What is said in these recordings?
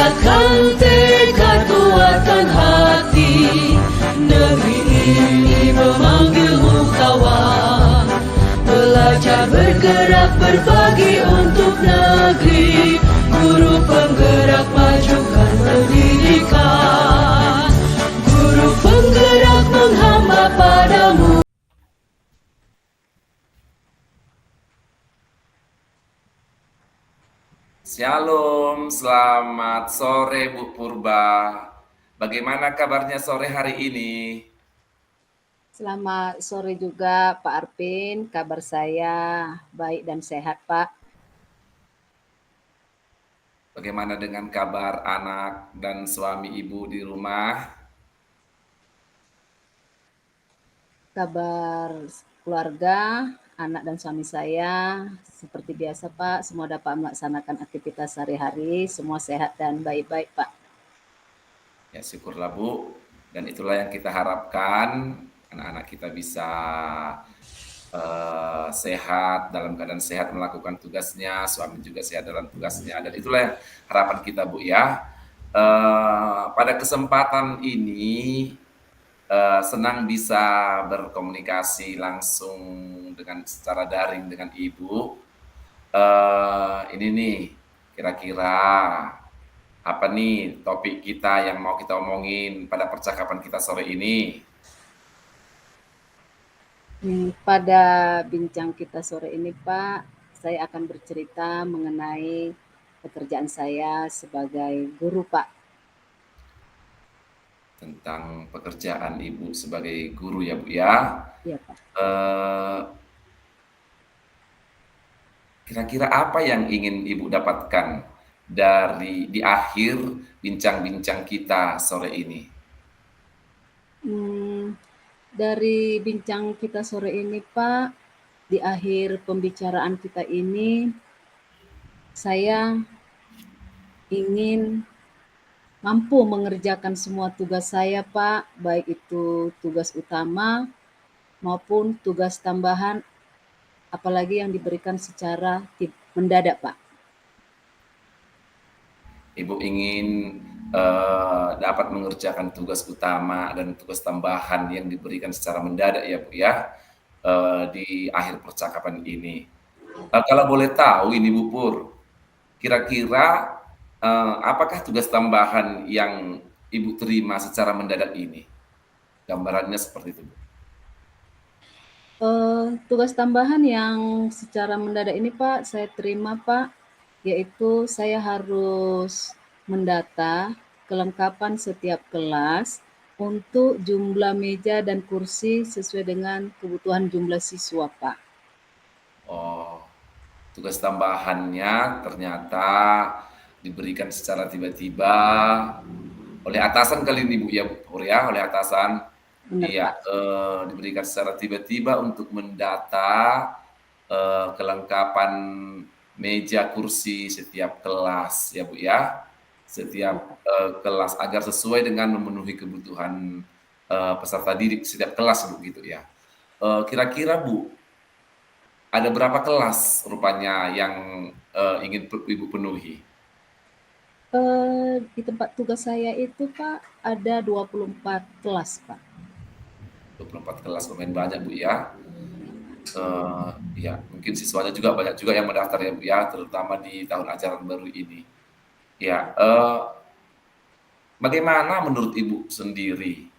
Kuatkan tekad, kuatkan hati. Negeri ini memanggilmu kawan. Belajar bergerak berbagi untuk negeri. Guru penggerak majukan pendidikan. Guru penggerak menghamba padamu. Shalom, selamat sore Bu Purba. Bagaimana kabarnya sore hari ini? Selamat sore juga Pak Arpin, kabar saya baik dan sehat Pak. Bagaimana dengan kabar anak dan suami ibu di rumah? Kabar keluarga, anak dan suami saya seperti biasa Pak, semua dapat melaksanakan aktivitas sehari-hari, semua sehat dan baik-baik Pak. Ya syukurlah Bu, dan itulah yang kita harapkan, anak-anak kita bisa sehat, dalam keadaan sehat melakukan tugasnya, suami juga sehat dalam tugasnya, dan itulah harapan kita Bu ya. Pada kesempatan ini senang bisa berkomunikasi langsung dengan secara daring dengan Ibu. Ini nih, kira-kira apa nih topik kita yang mau kita omongin pada percakapan kita sore ini? Pada bincang kita sore ini Pak, saya akan bercerita mengenai pekerjaan saya sebagai guru Pak. Tentang pekerjaan Ibu sebagai guru ya Bu ya. Iya Pak. Kira-kira apa yang ingin Ibu dapatkan di akhir bincang-bincang kita sore ini? Dari bincang kita sore ini Pak, di akhir pembicaraan kita ini, saya ingin mampu mengerjakan semua tugas saya Pak, baik itu tugas utama maupun tugas tambahan, apalagi yang diberikan secara mendadak Pak. Ibu ingin dapat mengerjakan tugas utama dan tugas tambahan yang diberikan secara mendadak ya Bu ya, di akhir percakapan ini. Kalau boleh tahu ini Bu Pur, kira-kira apakah tugas tambahan yang Ibu terima secara mendadak ini? Gambarannya seperti itu Bu. Tugas tambahan yang secara mendadak ini Pak, saya terima Pak, yaitu saya harus mendata kelengkapan setiap kelas untuk jumlah meja dan kursi sesuai dengan kebutuhan jumlah siswa Pak. Oh, tugas tambahannya ternyata diberikan secara tiba-tiba oleh atasan kali ini Bu ya, Bu Pur ya, oleh atasan. Benar Iya, Pak. diberikan secara tiba-tiba untuk mendata kelengkapan meja kursi setiap kelas ya Bu ya, setiap kelas agar sesuai dengan memenuhi kebutuhan peserta didik setiap kelas begitu ya. Kira-kira Bu, ada berapa kelas rupanya yang ingin Ibu penuhi? Di tempat tugas saya itu Pak, ada 24 kelas Pak. 24 kelas, lumayan banyak Bu ya. Ya, mungkin siswanya juga banyak juga yang mendaftar ya Bu ya, terutama di tahun ajaran baru ini. Ya, bagaimana menurut Ibu sendiri,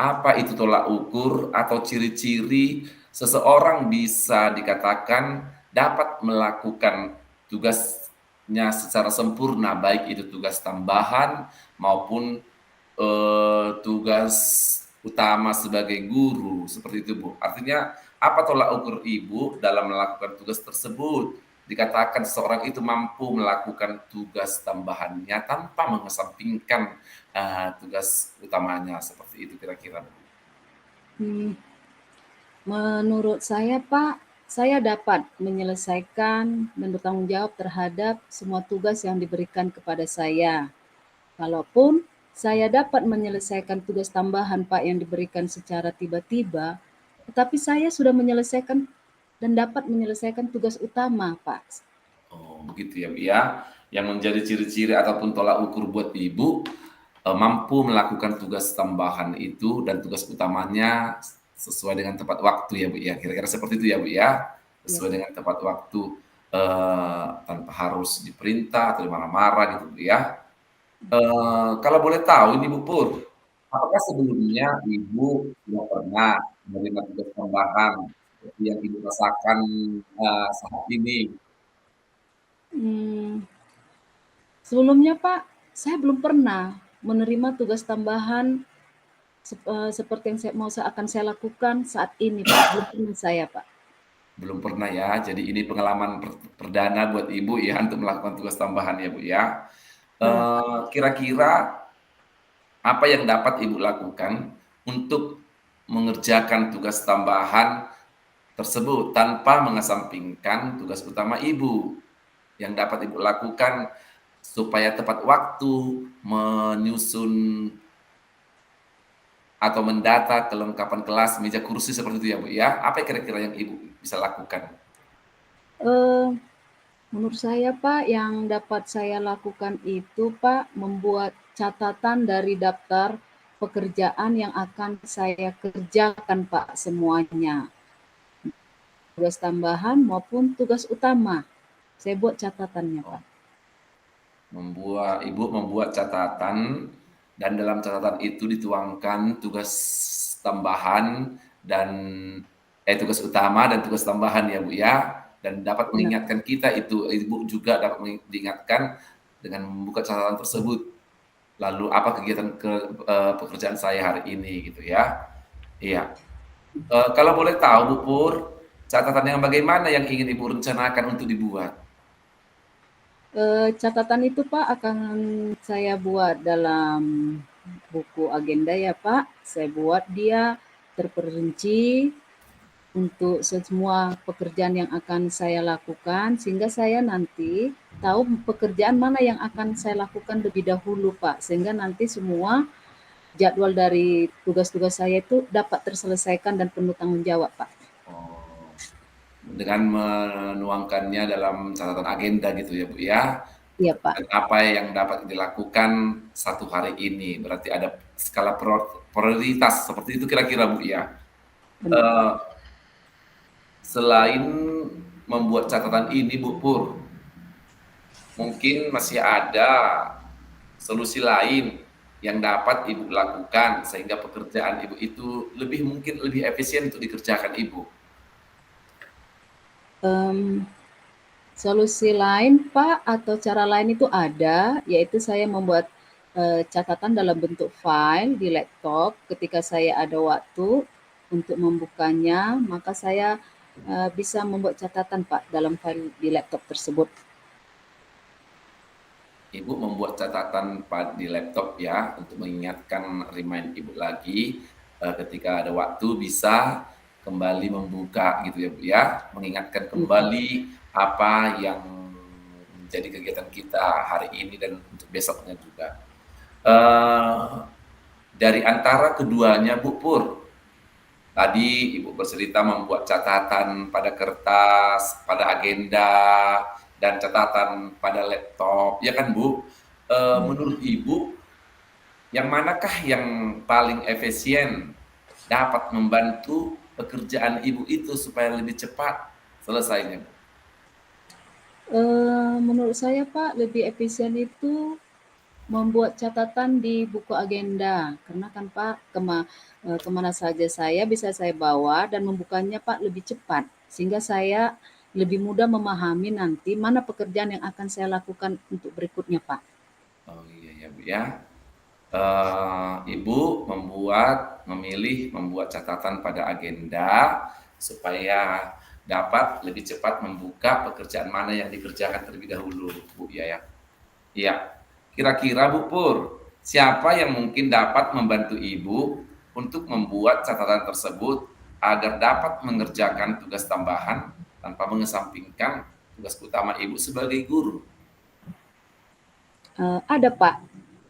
apa itu tolak ukur atau ciri-ciri seseorang bisa dikatakan dapat melakukan tugasnya secara sempurna, baik itu tugas tambahan maupun tugas utama sebagai guru, seperti itu Bu. Artinya apa tolak ukur Ibu dalam melakukan tugas tersebut? Dikatakan seseorang itu mampu melakukan tugas tambahannya tanpa mengesampingkan tugas utamanya, seperti itu kira-kira. Menurut saya Pak, saya dapat menyelesaikan dan bertanggung jawab terhadap semua tugas yang diberikan kepada saya. Kalaupun saya dapat menyelesaikan tugas tambahan Pak yang diberikan secara tiba-tiba, tetapi saya sudah menyelesaikan dan dapat menyelesaikan tugas utama Pak. Oh, begitu ya, Bu ya. yang menjadi ciri-ciri ataupun tolak ukur buat ibu mampu melakukan tugas tambahan itu dan tugas utamanya sesuai dengan tepat waktu ya Bu ya, kira-kira seperti itu ya Bu ya, Iya, sesuai Pak. dengan tepat waktu, tanpa harus diperintah atau marah-marah gitu Bu ya. Kalau boleh tahu ini Bu Pur, apakah sebelumnya Ibu sudah pernah menerima tugas tambahan seperti yang Ibu rasakan, saat ini? Hmm, sebelumnya Pak, saya belum pernah menerima tugas tambahan seperti yang akan saya lakukan saat ini Pak, belum pernah saya Pak. Belum pernah ya, jadi ini pengalaman perdana buat Ibu ya untuk melakukan tugas tambahan ya Bu ya. Iya Pak. Kira-kira apa yang dapat Ibu lakukan untuk mengerjakan tugas tambahan tersebut tanpa mengesampingkan tugas utama Ibu? Yang dapat Ibu lakukan supaya tepat waktu menyusun atau mendata kelengkapan kelas, meja kursi seperti itu ya Bu ya. Apa kira-kira yang Ibu bisa lakukan? Eee, menurut saya Pak, yang dapat saya lakukan itu Pak, membuat catatan dari daftar pekerjaan yang akan saya kerjakan Pak semuanya. Tugas tambahan maupun tugas utama. Saya buat catatannya Pak. Oh, Ibu membuat catatan dan dalam catatan itu dituangkan tugas tambahan dan tugas utama dan tugas tambahan ya Bu ya, dan dapat Benar Pak. mengingatkan kita itu, Ibu juga dapat diingatkan dengan membuka catatan tersebut. Lalu apa kegiatan pekerjaan saya hari ini gitu ya. Iya. Kalau boleh tahu Bu Pur, catatan yang bagaimana yang ingin Ibu rencanakan untuk dibuat? Catatan itu Pak akan saya buat dalam buku agenda ya Pak. Saya buat dia terperinci untuk semua pekerjaan yang akan saya lakukan, sehingga saya nanti tahu pekerjaan mana yang akan saya lakukan lebih dahulu Pak, sehingga nanti semua jadwal dari tugas-tugas saya itu dapat terselesaikan dan penuh tanggung jawab Pak. Oh, dengan menuangkannya dalam catatan agenda gitu ya Bu ya, Iya Pak, dan apa yang dapat dilakukan satu hari ini, berarti ada skala prioritas seperti itu kira-kira Bu ya. benar Pak. Eee, Selain membuat catatan ini Bu Pur, mungkin masih ada solusi lain yang dapat Ibu lakukan sehingga pekerjaan Ibu itu mungkin lebih efisien untuk dikerjakan Ibu. Mmm, Solusi lain Pak atau cara lain itu ada, yaitu saya membuat, catatan dalam bentuk file di laptop ketika saya ada waktu untuk membukanya, maka saya, bisa membuat catatan Pak dalam file di laptop tersebut. Ibu membuat catatan di laptop ya untuk mengingatkan remind Ibu lagi ketika ada waktu bisa kembali membuka gitu ya Bu ya, mengingatkan Iya Pak. kembali apa yang menjadi kegiatan kita hari ini dan untuk besoknya juga. Eh, dari antara keduanya Bu Pur, tadi Ibu bercerita membuat catatan pada kertas, pada agenda, dan catatan pada laptop, ya kan Bu? Iya Menurut Pak. Ibu, yang manakah yang paling efisien dapat membantu pekerjaan Ibu itu supaya lebih cepat selesainya, Bu? Menurut saya Pak, lebih efisien itu membuat catatan di buku agenda, karena kan Pak, kemana saja saya bisa saya bawa dan membukanya Pak lebih cepat, sehingga saya lebih mudah memahami nanti mana pekerjaan yang akan saya lakukan untuk berikutnya Pak. Oh iya ya Bu ya. Ibu membuat catatan pada agenda supaya dapat lebih cepat membuka pekerjaan mana yang dikerjakan terlebih dahulu, Bu ya ya. Iya. Kira-kira Bu Pur, siapa yang mungkin dapat membantu Ibu untuk membuat catatan tersebut agar dapat mengerjakan tugas tambahan tanpa mengesampingkan tugas utama Ibu sebagai guru? Ada Pak,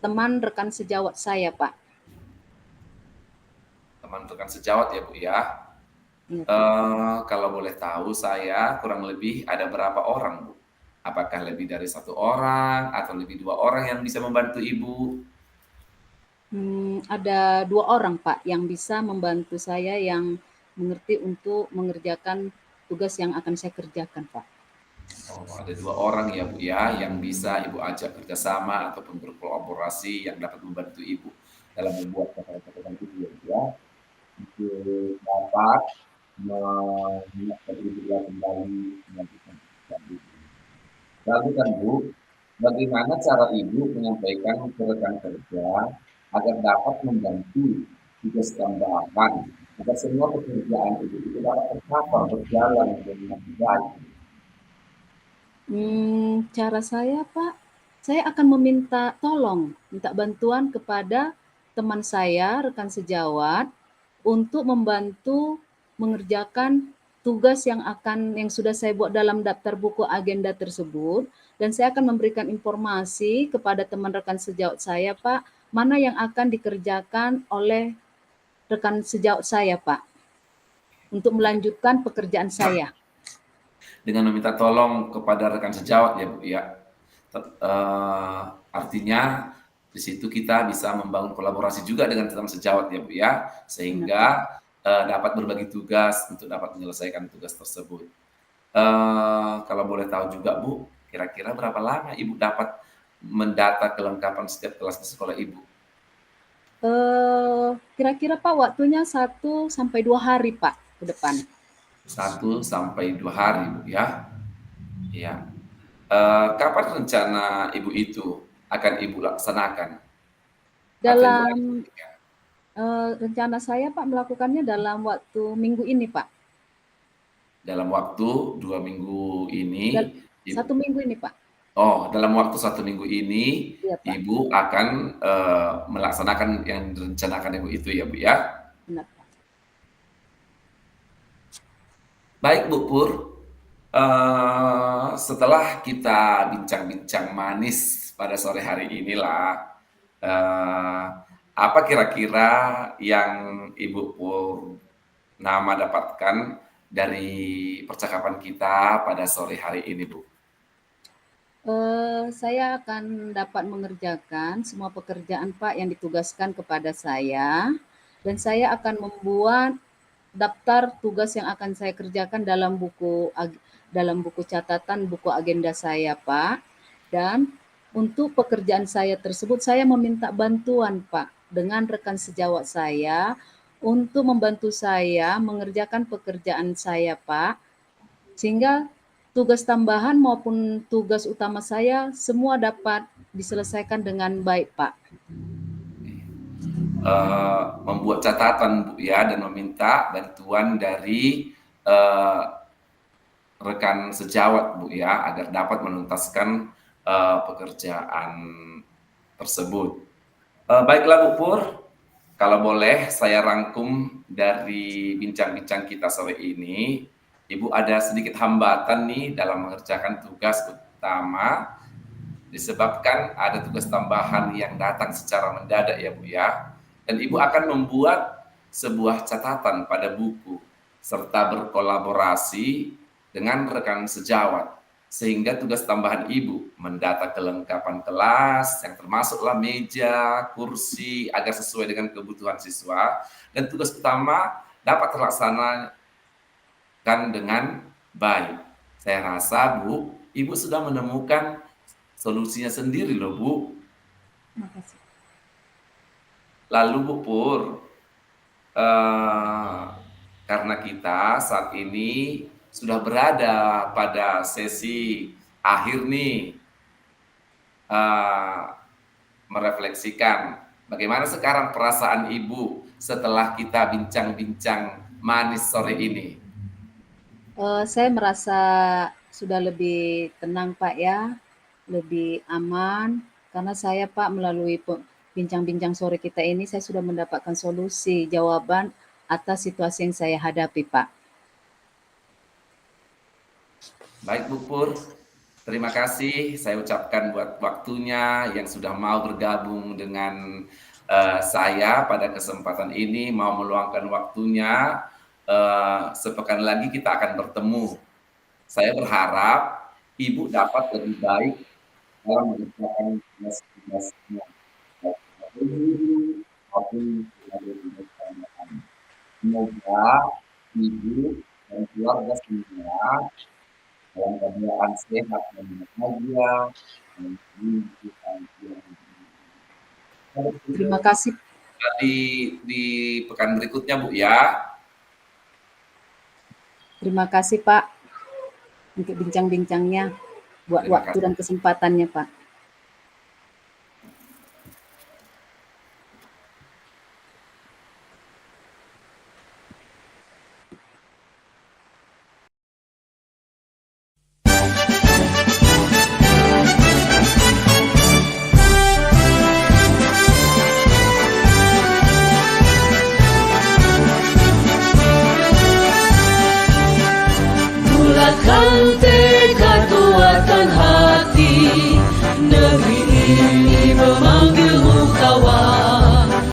teman rekan sejawat saya Pak. Teman rekan sejawat ya Bu ya. Iya Pak. Kalau boleh tahu saya kurang lebih ada berapa orang Bu? Apakah lebih dari 1 orang atau lebih 2 orang yang bisa membantu Ibu? Ada 2 orang, Pak, yang bisa membantu saya yang mengerti untuk mengerjakan tugas yang akan saya kerjakan, Pak. Oh, ada 2 orang ya, Bu, ya, yang bisa Ibu ajak kerjasama ataupun berkolaborasi yang dapat membantu Ibu dalam membuat catatan-catatan itu ya, Bu, ya, untuk dapat mengingatkan Ibu ya kembali melanjutkan pekerjaan Ibu. Lalu kan, Bu, bagaimana cara Ibu menyampaikan ke rekan kerja agar dapat membantu tugas tambahan agar semua pekerjaan Ibu itu dapat tercapai berjalan dengan baik? Cara saya, Pak, saya akan meminta tolong, minta bantuan kepada teman saya, rekan sejawat, untuk membantu mengerjakan tugas yang sudah saya buat dalam daftar buku agenda tersebut, dan saya akan memberikan informasi kepada teman rekan sejawat saya, Pak, mana yang akan dikerjakan oleh rekan sejawat saya, Pak, untuk melanjutkan pekerjaan saya. Dengan meminta tolong kepada rekan sejawat ya, Bu, ya. Artinya di situ kita bisa membangun kolaborasi juga dengan teman sejawat ya, Bu, ya, sehingga dapat berbagi tugas untuk dapat menyelesaikan tugas tersebut. Kalau boleh tahu juga, Bu, kira-kira berapa lama Ibu dapat mendata kelengkapan setiap kelas di sekolah Ibu? Kira-kira, Pak, waktunya 1 sampai 2 hari, Pak, ke depan. 1 sampai 2 hari, Bu, ya. Iya. Kapan rencana Ibu itu akan Ibu laksanakan? Atau Ibu Dalam eksekusikan? rencana saya, Pak, melakukannya dalam waktu minggu ini, Pak. Dalam waktu 2 minggu ini, Dal Ibu 1 minggu ini, Pak. dalam waktu 1 minggu ini, Iya, Pak, Ibu akan, melaksanakan yang direncanakan Ibu itu ya, Bu, ya? benar, Pak. Baik, Bu Pur, setelah kita bincang-bincang manis pada sore hari inilah, apa kira-kira yang Ibu Purnama dapatkan dari percakapan kita pada sore hari ini, Bu? Saya akan dapat mengerjakan semua pekerjaan, Pak, yang ditugaskan kepada saya, dan saya akan membuat daftar tugas yang akan saya kerjakan dalam buku catatan, buku agenda saya, Pak. Dan untuk pekerjaan saya tersebut, saya meminta bantuan, Pak, dengan rekan sejawat saya untuk membantu saya mengerjakan pekerjaan saya, Pak, sehingga tugas tambahan maupun tugas utama saya semua dapat diselesaikan dengan baik, Pak. Membuat catatan, Bu, ya, dan meminta bantuan dari rekan sejawat, Bu, ya, agar dapat menuntaskan pekerjaan tersebut. Baiklah, Bu Pur, kalau boleh saya rangkum dari bincang-bincang kita sore ini, Ibu ada sedikit hambatan nih dalam mengerjakan tugas utama disebabkan ada tugas tambahan yang datang secara mendadak ya, Bu, ya. Dan Ibu akan membuat sebuah catatan pada buku serta berkolaborasi dengan rekan sejawat sehingga tugas tambahan Ibu mendata kelengkapan kelas yang termasuklah meja, kursi agar sesuai dengan kebutuhan siswa, dan tugas utama dapat terlaksana dengan baik. Saya rasa, Bu, Ibu sudah menemukan solusinya sendiri loh, Bu. Terima kasih. Lalu, Bu Pur, karena kita saat ini sudah berada pada sesi akhir nih, merefleksikan bagaimana sekarang perasaan Ibu setelah kita bincang-bincang manis sore ini. Saya merasa sudah lebih tenang, Pak, ya, lebih aman, karena saya, Pak, melalui bincang-bincang sore kita ini, saya sudah mendapatkan solusi jawaban atas situasi yang saya hadapi, Pak. Baik, Bu Pur, terima kasih saya ucapkan buat waktunya yang sudah mau bergabung dengan saya pada kesempatan ini, mau meluangkan waktunya. Sepekan lagi kita akan bertemu. Saya berharap ibu dapat lebih baik dalam mengerjakan tugas-tugasnya sebagai guru maupun sebagai tugas. Semoga ibu dan keluarga semua dalam keadaan sehat dan bahagia dan kehidupan yang Terima kasih. di pekan berikutnya Bu ya. Terima kasih Pak untuk bincang-bincangnya, buat Terima waktu kasih. dan kesempatannya Pak. Bulatkan tekad, kuatkan hati.